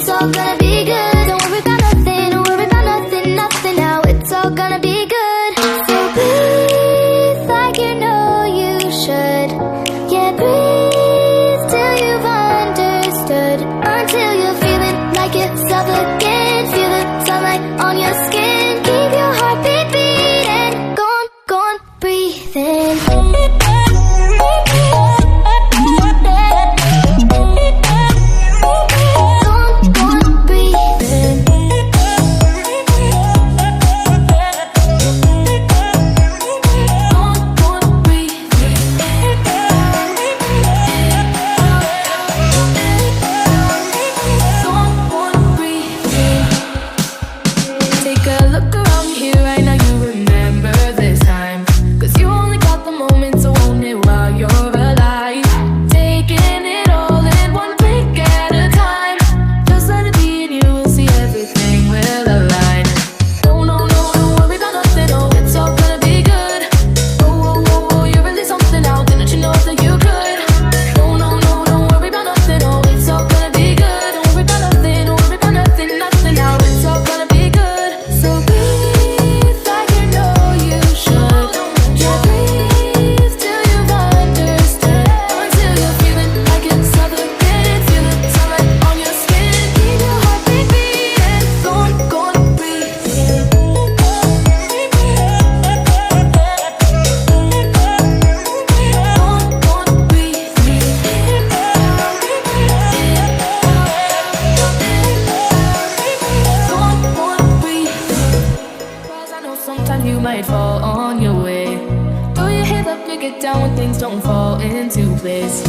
it's all gonna be good. Don't worry about nothing, don't worry about nothing, nothing now. It's all gonna be good. So breathe like you know you should. Yeah, breathe till you've understood. Until you're feeling like yourself again. Feel the sunlight on your skin. Keep your heartbeat beating. Go on, breathe in. Sometimes you might fall on your way. Throw your head up, pick it down when things don't fall into place.